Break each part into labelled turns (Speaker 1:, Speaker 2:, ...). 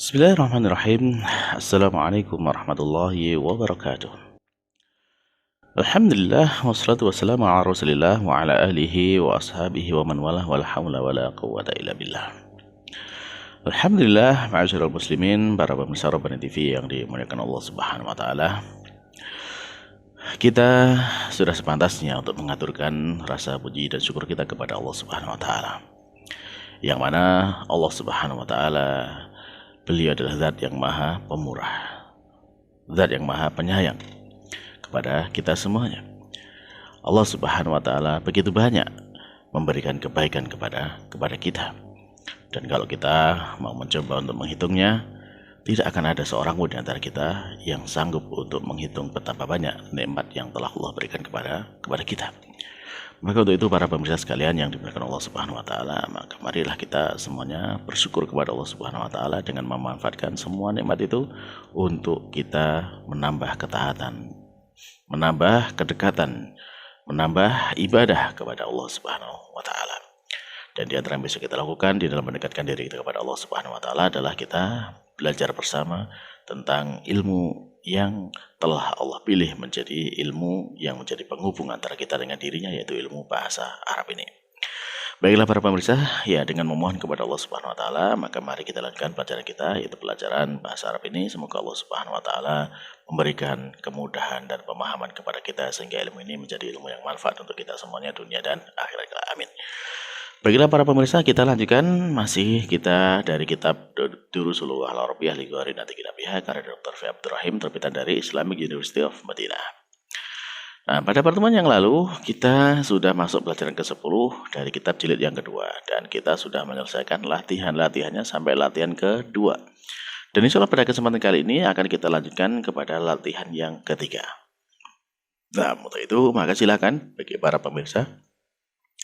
Speaker 1: Bismillahirrahmanirrahim. Assalamualaikum warahmatullahi wabarakatuh. Alhamdulillah wassalatu wassalamu ala Rasulillah wa ala alihi wa ashabihi wa man walah wala haula wala quwwata illa billah. Alhamdulillah, ma'asyiral muslimin, para pemirsa Rabbani TV yang dimuliakan Allah Subhanahu wa taala. Kita sudah sepantasnya untuk mengaturkan rasa puji dan syukur kita kepada Allah Subhanahu wa taala. Yang mana Allah Subhanahu wa taala, Beliau adalah zat yang maha pemurah, zat yang maha penyayang kepada kita semuanya. Allah Subhanahu wa taala begitu banyak memberikan kebaikan kepada kita. Dan kalau kita mau mencoba untuk menghitungnya, tidak akan ada seorang pun di antara kita yang sanggup untuk menghitung betapa banyak nikmat yang telah Allah berikan kepada kita. Maka untuk itu para pemirsa sekalian yang dimuliakan Allah Subhanahu wa taala, maka marilah kita semuanya bersyukur kepada Allah Subhanahu wa taala dengan memanfaatkan semua nikmat itu untuk kita menambah ketaatan, menambah kedekatan, menambah ibadah kepada Allah Subhanahu wa taala. Dan di antara yang bisa kita lakukan di dalam mendekatkan diri kita kepada Allah Subhanahu wa taala adalah kita belajar bersama tentang ilmu yang telah Allah pilih menjadi ilmu yang menjadi penghubung antara kita dengan dirinya, yaitu ilmu bahasa Arab ini. Baiklah para pemirsa, ya dengan memohon kepada Allah Subhanahu wa taala, maka mari kita lanjutkan pelajaran kita, yaitu pelajaran bahasa Arab ini. Semoga Allah Subhanahu wa taala memberikan kemudahan dan pemahaman kepada kita sehingga ilmu ini menjadi ilmu yang manfaat untuk kita semuanya dunia dan akhirat. Amin. Baiklah para pemirsa, kita lanjutkan masih kita dari kitab Durusul Lughah Al-Arabiyyah li Ghairi Nati Kitabiha karya Dr. Fi Abdurrahim, terbitan dari Islamic University of Madinah. Nah, pada pertemuan yang lalu kita sudah masuk pelajaran ke-10 dari kitab jilid yang kedua, dan kita sudah menyelesaikan latihannya sampai latihan kedua. Dan insya Allah pada kesempatan kali ini akan kita lanjutkan kepada latihan yang ketiga. Nah, untuk itu maka silakan bagi para pemirsa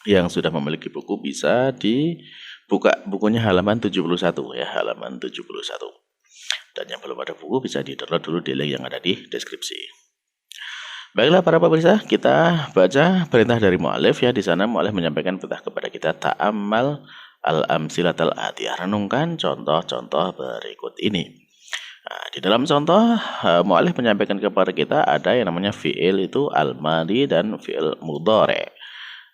Speaker 1: yang sudah memiliki buku bisa dibuka bukunya halaman 71 ya, halaman 71. Dan yang belum ada buku bisa di-download dulu di link yang ada di deskripsi. Baiklah para pemirsa, kita baca perintah dari mu'alif ya. Di sana mu'alif menyampaikan perintah kepada kita, ta'ammal al-amsilatal atiyah, renungkan contoh-contoh berikut ini. Nah, di dalam contoh mu'alif menyampaikan kepada kita ada yang namanya fi'il itu al-madi dan fi'il mudhari'.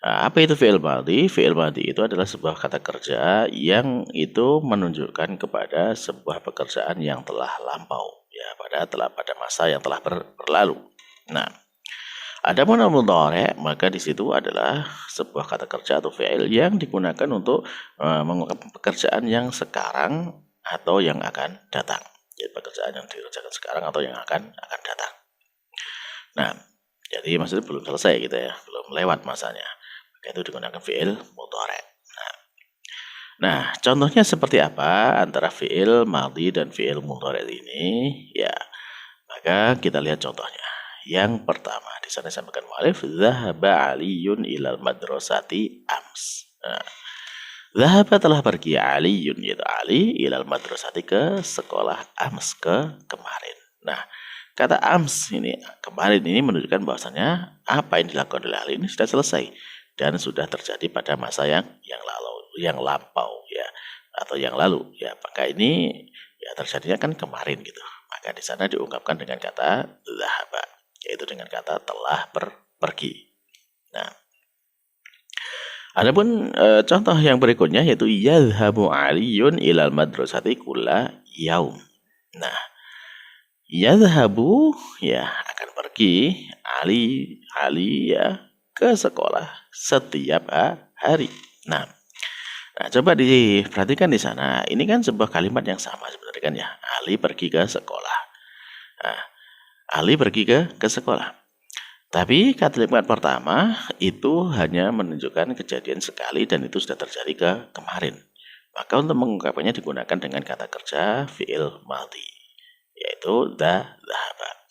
Speaker 1: Nah, apa itu fi'il madhi? Fi'il madhi itu adalah sebuah kata kerja yang itu menunjukkan kepada sebuah pekerjaan yang telah lampau ya, pada masa yang telah berlalu. Nah, adapun al-mudhari' maka di situ adalah sebuah kata kerja atau fi'il yang digunakan untuk mengungkapkan pekerjaan yang sekarang atau yang akan datang. Jadi pekerjaan yang dikerjakan sekarang atau yang akan datang. Nah, jadi maksudnya belum selesai gitu ya, belum lewat masanya. Itu digunakan fi'il mudhari'. Nah, contohnya seperti apa antara fi'il madhi dan fi'il mudhari' ini? Ya, maka kita lihat contohnya. Yang pertama, di sana disampaikan mu'alif, dzahaba 'Aliyun ilal madrasati ams. Nah, dzahaba telah pergi 'Aliyun, yaitu Ali, ilal madrasati ke sekolah ams, ke kemarin. Nah, kata ams ini, kemarin ini menunjukkan bahwasanya apa yang dilakukan oleh Ali ini sudah selesai dan sudah terjadi pada masa yang lampau ya, atau yang lalu ya. Maka ini ya terjadinya kan kemarin gitu. Maka di sana diungkapkan dengan kata dzahaba, yaitu dengan kata telah pergi. Nah, adapun contoh yang berikutnya yaitu yadhhabu 'Aliyun ilal madrasati kulla yaum. Nah, yadhhabu ya akan pergi, Ali ya ke sekolah setiap hari. Nah, coba diperhatikan di sana. Ini kan sebuah kalimat yang sama sebenarnya kan ya. Ali pergi ke sekolah. Nah, Ali pergi ke sekolah. Tapi kalimat pertama itu hanya menunjukkan kejadian sekali dan itu sudah terjadi ke kemarin. Maka untuk mengungkapkannya digunakan dengan kata kerja fi'il madhi, yaitu dzahaba.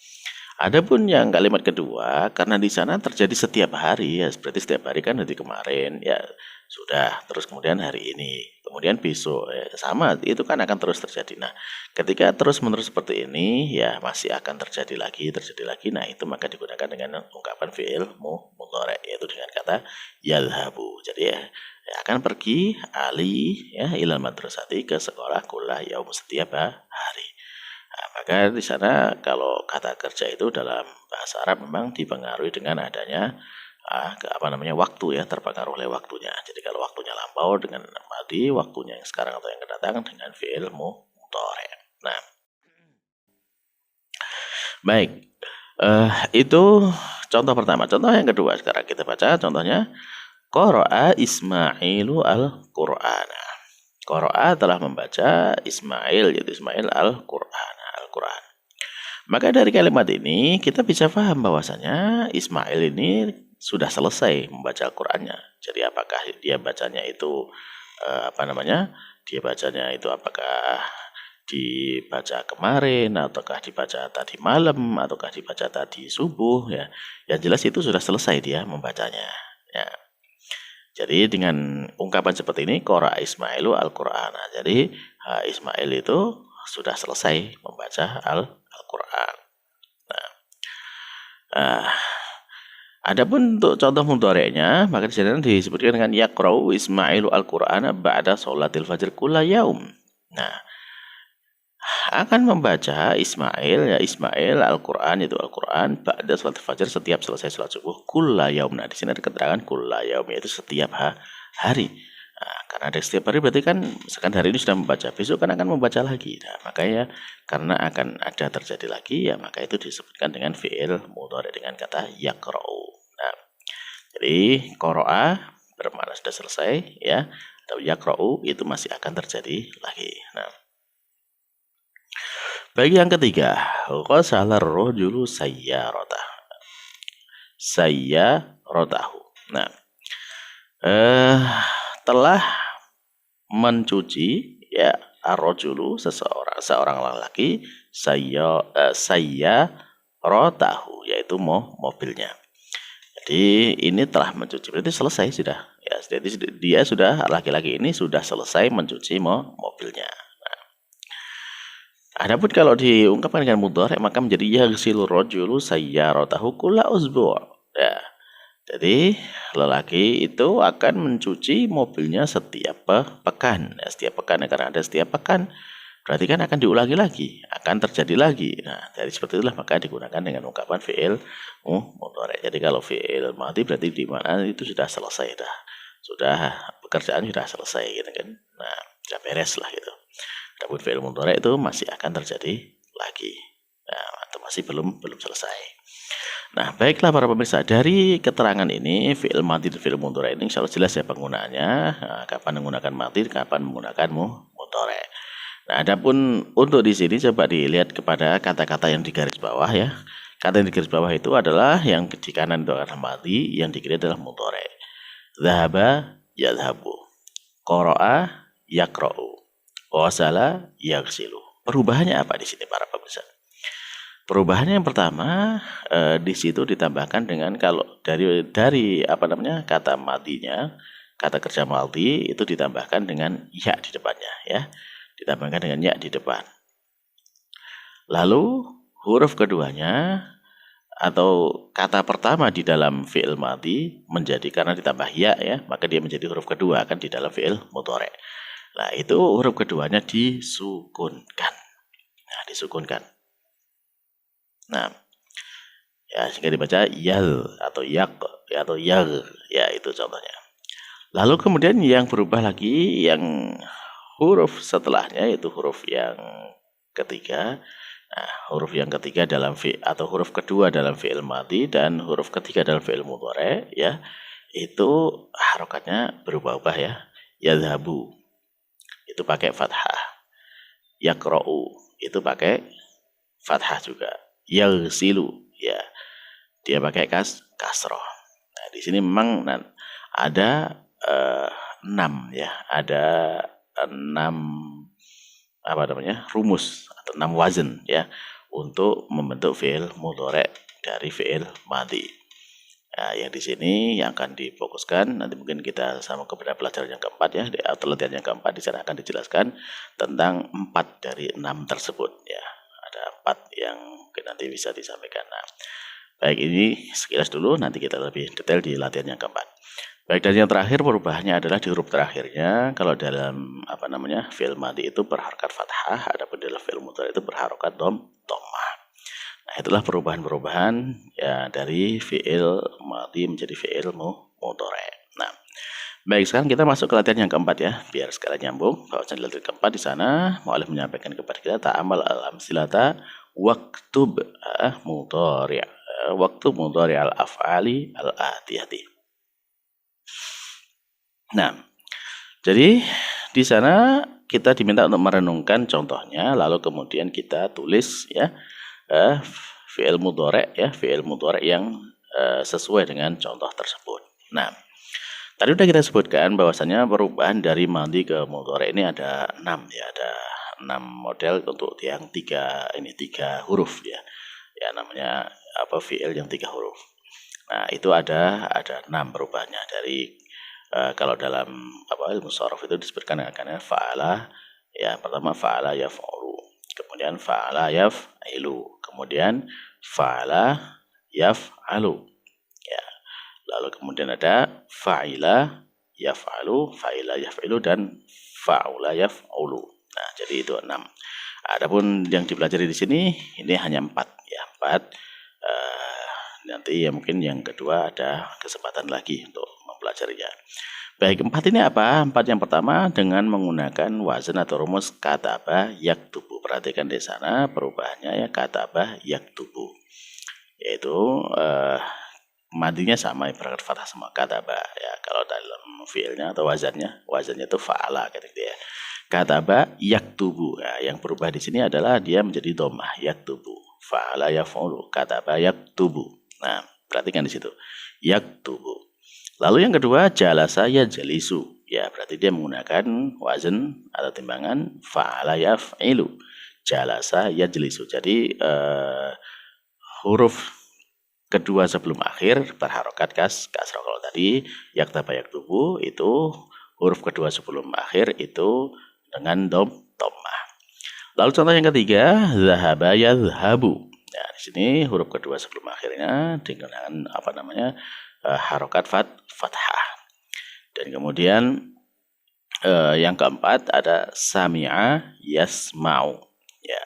Speaker 1: Adapun yang kalimat kedua, karena di sana terjadi setiap hari ya, seperti setiap hari kan dari kemarin ya sudah, terus kemudian hari ini, kemudian besok ya, sama, itu kan akan terus terjadi. Nah, ketika terus menerus seperti ini ya masih akan terjadi lagi. Nah, itu maka digunakan dengan ungkapan fi'il mudhari', yaitu dengan kata yadhhabu. Jadi ya Ya, akan pergi Ali ya ilal madrasati ke sekolah kulla yaum setiap hari. Nah, maka di sana kalau kata kerja itu dalam bahasa Arab memang dipengaruhi dengan adanya waktu ya, terpengaruh oleh waktunya. Jadi kalau waktunya lampau dengan madi, waktunya yang sekarang atau yang akan datang dengan fi'il mudhari'. Nah, baik. Itu contoh pertama. Contoh yang kedua sekarang kita baca contohnya qara'a Ismailu al-Qur'ana. Qara'a telah membaca Ismail, yaitu Ismail al-Qur'an. Maka dari kalimat ini kita bisa paham bahwasanya Ismail ini sudah selesai membaca Al-Qur'annya. Jadi apakah dia bacanya itu Dia bacanya itu apakah dibaca kemarin ataukah dibaca tadi malam ataukah dibaca tadi subuh ya. Yang jelas itu sudah selesai dia membacanya. Ya. Jadi dengan ungkapan seperti ini qara'a Ismailu al-Qur'ana. Jadi Ismail itu sudah selesai membaca Al-Qur'an. Nah, adapun untuk contoh mudhari'nya maka di sana disebutkan dengan yaqra'u Ismailu al-Qur'ana ba'da sholatil fajr kulla yaum. Nah, akan membaca Ismail Al-Qur'an itu Al-Qur'an ba'da sholatil fajr setiap selesai sholat subuh kulla yaum. Nah, di sini ada keterangan kulla yaum yaitu setiap hari. Nah, karena ada setiap hari berarti kan misalkan hari ini sudah membaca, besok kan akan membaca lagi. Nah, makanya karena akan ada terjadi lagi ya maka itu disebutkan dengan fi'il mudhari' dengan kata yaqra'u. Nah, jadi qara'a bermakna sudah selesai ya, atau yaqra'u itu masih akan terjadi lagi. Nah, bagi yang ketiga, ghasala ar-rajulu sayyaratahu. Nah, telah mencuci ya ar-rajulu seorang lelaki sayyaratahu yaitu mobilnya. Jadi ini telah mencuci berarti selesai sudah ya. Jadi dia sudah laki-laki ini sudah selesai mencuci mobilnya. Nah, adapun kalau diungkapkan dengan mudhari' maka menjadi yaghsilu rajulu sayyaratahu kulla usbu'. Ya. Jadi lelaki itu akan mencuci mobilnya setiap pekan. Ya, setiap pekan karena ada setiap pekan berarti kan akan diulangi lagi, akan terjadi lagi. Nah, dari seperti itulah maka digunakan dengan ungkapan fi'il mudhari'. Jadi kalau fi'il madhi berarti di mana itu sudah selesai dah. Sudah pekerjaan sudah selesai gitu kan. Nah, sudah beres lah gitu. Adapun fi'il mudhari' itu masih akan terjadi lagi. Nah, atau masih belum selesai. Nah, baiklah para pemirsa, dari keterangan ini fi'il madhi dan fi'il mudhari' ini insyaallah jelas ya penggunaannya. Nah, kapan menggunakan madhi, kapan menggunakan mudhari'. Nah, adapun untuk di sini coba dilihat kepada kata-kata yang di garis bawah ya. Kata yang di garis bawah itu adalah yang di kanan itu adalah madhi, yang di kiri adalah mudhari'. Dhahaba yadhhabu. Qara'a yaqra'u. Ghasala yaghsilu. Perubahannya apa di sini para pemirsa? Perubahannya yang pertama di situ ditambahkan dengan kalau dari kata madhinya, kata kerja madhi itu ditambahkan dengan ya di depannya ya. Ditambahkan dengan ya di depan. Lalu huruf keduanya atau kata pertama di dalam fi'il madhi menjadi karena ditambah ya, maka dia menjadi huruf kedua kan di dalam fi'il mudhari'. Nah, itu huruf keduanya disukunkan. Nah, disukunkan. Nah, ya sehingga dibaca yal atau yak atau yal, ya itu contohnya. Lalu kemudian yang berubah lagi yang huruf setelahnya yaitu huruf yang ketiga. Nah, huruf yang ketiga dalam atau huruf kedua dalam fi'il madhi dan huruf ketiga dalam fi'il mudhari' ya, itu harokatnya berubah-ubah ya. Yadhabu itu pakai fathah. Yaqra'u itu pakai fathah juga. Yaghsilu ya, dia pakai kasroh. Nah, di sini memang ada 6 ya, ada 6 rumus atau 6 wazn ya untuk membentuk fi'il mudhari' dari fi'il madhi. Nah, yang di sini yang akan difokuskan nanti mungkin kita sama kepada pelajaran yang keempat ya, atau latihan yang keempat di sana akan dijelaskan tentang 4 dari 6 tersebut ya. Ada 4 yang mungkin nanti bisa disampaikan. Nah, baik ini sekilas dulu, nanti kita lebih detail di latihan yang keempat. Baik, dan yang terakhir perubahannya adalah di huruf terakhirnya. Kalau dalam fi'il madhi itu berharokat fathah, adapun dalam fi'il mudhari itu berharokat dhammah. Nah, itulah perubahan-perubahan ya dari fi'il madhi menjadi fi'il mudhari. Nah, baik, sekarang kita masuk ke latihan yang keempat ya, biar sekalian nyambung. Kalau di latihan keempat di sana mu'allif menyampaikan kepada kita ta'amal al-amsilata waktub mudhari', waktub mudhari' al-af'ali al-atiyati. Nah, jadi di sana kita diminta untuk merenungkan contohnya, lalu kemudian kita tulis ya fi'il mudhari' ya, fi'il mudhari' yang sesuai dengan contoh tersebut. Nah, tadi udah kita sebutkan bahwasanya perubahan dari madhi ke mudhari' ini ada 6 ya, ada 6 model untuk yang tiga huruf ya. Ya namanya fi'il yang 3 huruf. Nah, itu ada 6 perubahannya dari kalau dalam ilmu sharaf itu disebutkan dengan fa'ala ya, pertama fa'ala yaf'ulu, kemudian fa'ala yaf'ilu, kemudian fa'ala yaf'alu ya, lalu kemudian ada fa'ila yaf'alu, fa'ila yaf'ilu, dan fa'ula yaf'ulu. Nah, jadi itu 6. Adapun yang dipelajari di sini ini hanya 4 ya, 4. Nanti ya mungkin yang kedua ada kesempatan lagi untuk mempelajarinya. Baik, 4 ini apa? 4 yang pertama dengan menggunakan wazan atau rumus kataba yaktubu. Perhatikan di sana perubahannya ya, kataba yaktubu, yaitu madhinya sama, berharokat fathah sama kataba ya. Kalau dalam fiilnya atau wazannya itu fa'ala gitu ya. Kataba yaktubu. Ya, yang berubah di sini adalah dia menjadi dhammah yaktubu. Fa'ala yaf'ulu, kataba yaktubu. Nah, perhatikan di situ. Yaktubu. Lalu yang kedua jalasa yajlisu. Ya, berarti dia menggunakan wazan atau timbangan fa'ala yaf'ilu. Jalasa yajlisu. Jadi huruf kedua sebelum akhir berharokat kasrah. Kalau tadi yaktaba yaktubu itu huruf kedua sebelum akhir itu dengan dhammah. Lalu contoh yang ketiga, zahaba yadhhabu. Nah, di sini huruf kedua sebelum akhirnya dengan harokat fathah. Dan kemudian yang keempat ada sami'a yasma'u. Ya.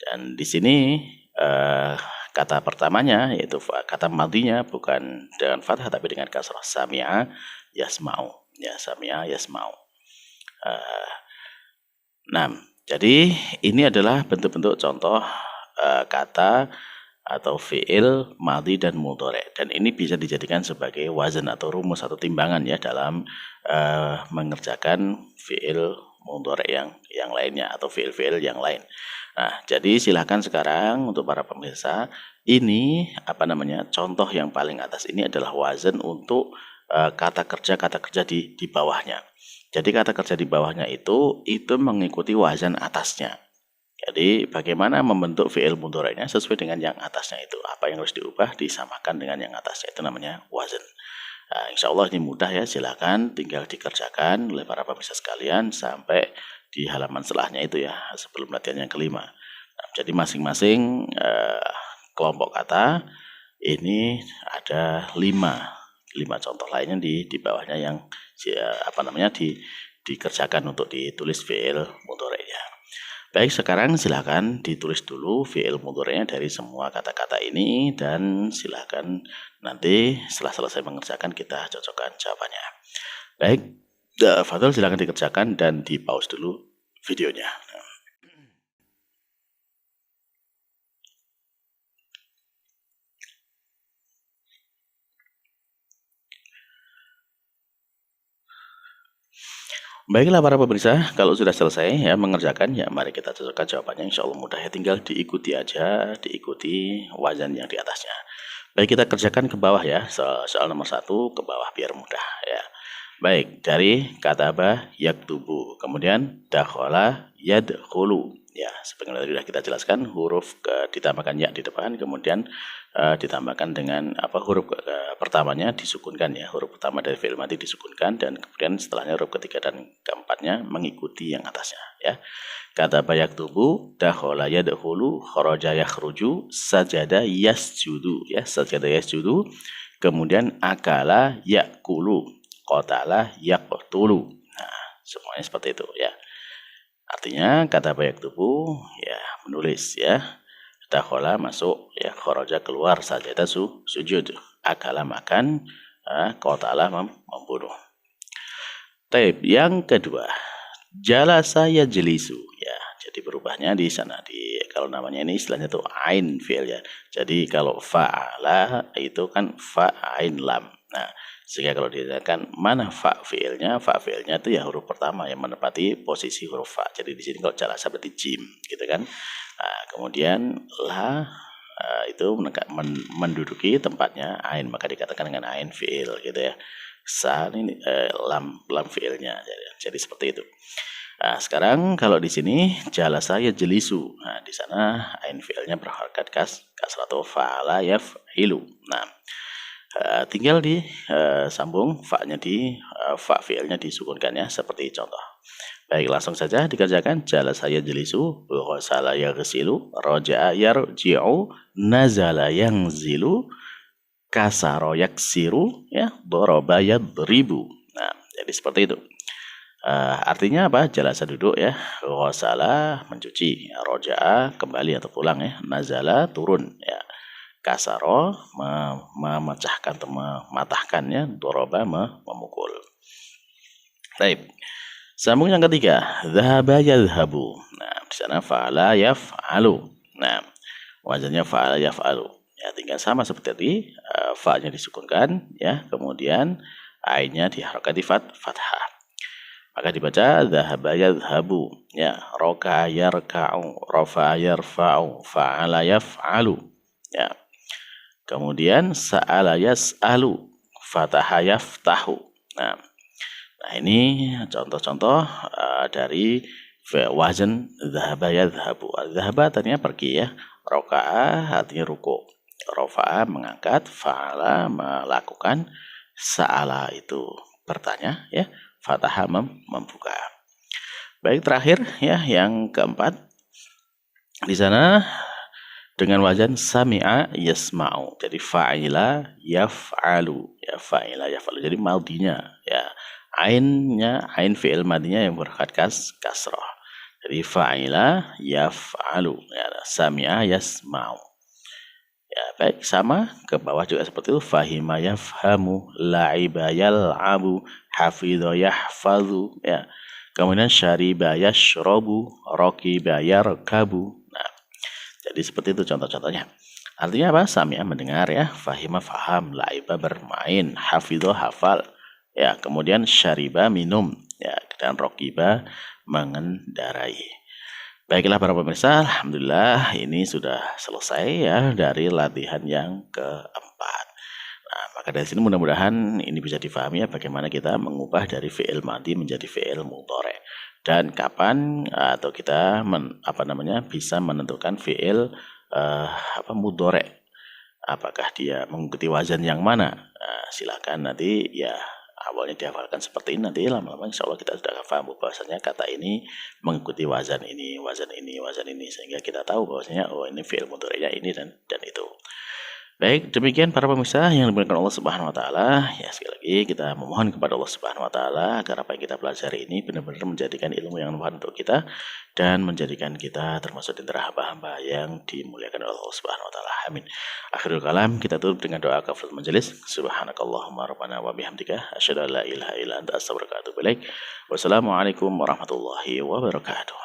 Speaker 1: Dan di sini kata pertamanya yaitu kata madhinya bukan dengan fathah tapi dengan kasrah, sami'a yasma'u. Ya, sami'a yasma'u. Nah, jadi ini adalah bentuk-bentuk contoh kata atau fi'il madhi dan mudhari', dan ini bisa dijadikan sebagai wazan atau rumus atau timbangan ya dalam mengerjakan fi'il mudhari' yang lainnya atau fi'il-fi'il yang lain. Nah, jadi silakan sekarang untuk para pemirsa, ini contoh yang paling atas ini adalah wazan untuk kata kerja di bawahnya. Jadi kata kerja di bawahnya itu mengikuti wazan atasnya. Jadi bagaimana membentuk fi'il mudhari'nya sesuai dengan yang atasnya itu. Apa yang harus diubah disamakan dengan yang atasnya, itu namanya wazan. Nah, insya Allah ini mudah ya, silakan tinggal dikerjakan oleh para pemirsa sekalian sampai di halaman setelahnya itu ya, sebelum latihan yang kelima. Nah, jadi masing-masing kelompok kata ini ada 5 contoh lainnya di bawahnya yang dikerjakan untuk ditulis fi'il mudhari'nya. Baik, sekarang silakan ditulis dulu fi'il mudhari'nya dari semua kata-kata ini, dan silakan nanti setelah selesai mengerjakan kita cocokkan jawabannya. Baik, Fadil silakan dikerjakan dan di pause dulu videonya. Baiklah para pemirsa, kalau sudah selesai ya mengerjakan ya, mari kita cocokkan jawabannya. Insya Allah mudah ya, tinggal diikuti aja, diikuti wazan yang di atasnya. Baik, kita kerjakan ke bawah ya, soal nomor 1 ke bawah biar mudah ya. Baik, dari kataba yaktubu, kemudian dakhala yadkhulu. Ya, seperti yang sudah kita jelaskan, huruf ditambahkan ya di depan, kemudian ditambahkan dengan huruf pertamanya disukunkan ya, huruf pertama dari fi'il madhi disukunkan, dan kemudian setelahnya huruf ketiga dan keempatnya mengikuti yang atasnya ya. Kataba yaktubu, dakhala yadkhulu, kharaja yakhruju, sajada yasjudu ya, sajada yasjudu, kemudian akala yakulu, qatala yaqtulu. Nah, semuanya seperti itu ya. Artinya kata yaktubu ya menulis ya. Dakhala masuk ya, kharaja keluar, sajada sujud, akala makan, qatala membunuh. Taib yang kedua, jalasa yajlisu ya. Jadi berubahnya di sana kalau namanya ini istilahnya tuh ain fi'il ya. Jadi kalau fa'ala itu kan fa'ain lam. Nah, sehingga kalau dikatakan mana fa fi'ilnya itu ya huruf pertama yang menempati posisi huruf fa. Jadi di sini kalau jalasa berarti jim gitu kan. Nah, kemudian la itu menduduki tempatnya ain, maka dikatakan dengan ain fi'il gitu ya. Sa ini lam fi'ilnya. Jadi seperti itu. Nah, sekarang kalau di sini jalasa yajlisu. Nah, di sana ain fi'ilnya berharakat kasratu fa'ala yaf'ilu. Nah, tinggal di sambung fa-nya fa fi'ilnya disukunkan ya, seperti contoh. Baik, langsung saja dikerjakan. Jalasa yajlisu, ghasala yaghsilu, raja'a yarji'u, nazala yanzilu, kasara yaksiru, ya, daraba yadribu. Nah, jadi seperti itu. Artinya apa? Jalasa duduk ya, ghasala mencuci, raja'a kembali atau pulang ya, nazala turun ya, kasara memecahkan atau mematahkan ya, daraba memukul. Baik. Sambung yang ketiga, dhahaba yadhhabu. Nah, di sana fa'ala yaf'alu. Nah, wazannya fa'ala yaf'alu. Ya, tinggal sama seperti tadi, fa-nya disukunkan ya, kemudian ainnya diharokati fathah. Maka dibaca dhahaba yadhhabu ya, raka'a yarka'u, rafa'a yarfa'u, fa'ala yaf'alu ya. Kemudian sa'ala yas'alu, fataha yaftahu. Nah, ini contoh-contoh dari wazan dhahaba yadhhabu. Dhahaba artinya pergi ya, raka'a artinya ruku', rafa'a mengangkat, fa'ala melakukan, sa'ala itu bertanya ya, fataha membuka. Baik, terakhir ya, yang keempat. Di sana dengan wazan sami'a yasma'u. Jadi fa'ila yaf'alu, ya fa'ila yaf'alu. Jadi madinya ya, ainnya ain fi'il madinya yang berharakat kasrah. Jadi fa'ila yaf'alu ya, sami'a yasma'u. Ya, baik, sama ke bawah juga seperti itu. Fahima yafhamu, la'iba yal'abu, hafidha yahfadhu ya. Kemudian syariba yashrabu, raqiba yarkabu. Nah, jadi seperti itu contoh-contohnya. Artinya apa? Sami'a mendengar ya, fahima faham, la'iba bermain, hafidha hafal ya, kemudian syariba minum ya, dan raqiba mengendarai. Baiklah para pemirsa, alhamdulillah ini sudah selesai ya dari latihan yang keempat. Nah, maka dari sini mudah-mudahan ini bisa difahami ya, bagaimana kita mengubah dari fi'il madhi menjadi fi'il mudhari', dan kapan atau kita bisa menentukan fi'il mudhari'. Apakah dia mengikuti wazan yang mana? Nah, silakan nanti ya, awalnya dihafalkan seperti ini, nanti lama-lama insya Allah kita sudah paham bahwasanya kata ini mengikuti wazan ini, sehingga kita tahu bahwasanya oh ini fi'il mudhari'nya ini dan itu. Baik, demikian para pemirsa yang dimuliakan Allah Subhanahu wa taala. Ya, sekali lagi kita memohon kepada Allah Subhanahu wa taala agar apa yang kita pelajari ini benar-benar menjadikan ilmu yang bermanfaat untuk kita dan menjadikan kita termasuk di antara hamba-hamba yang dimuliakan oleh Allah Subhanahu wa taala. Amin. Akhirul kalam, kita tutup dengan doa kafaratul majelis. Subhanakallahumma rabbana wa bihamdika asyhadu an la ilaha illa anta astaghfiruka wa atubu ilaik. Wassalamualaikum warahmatullahi wabarakatuh.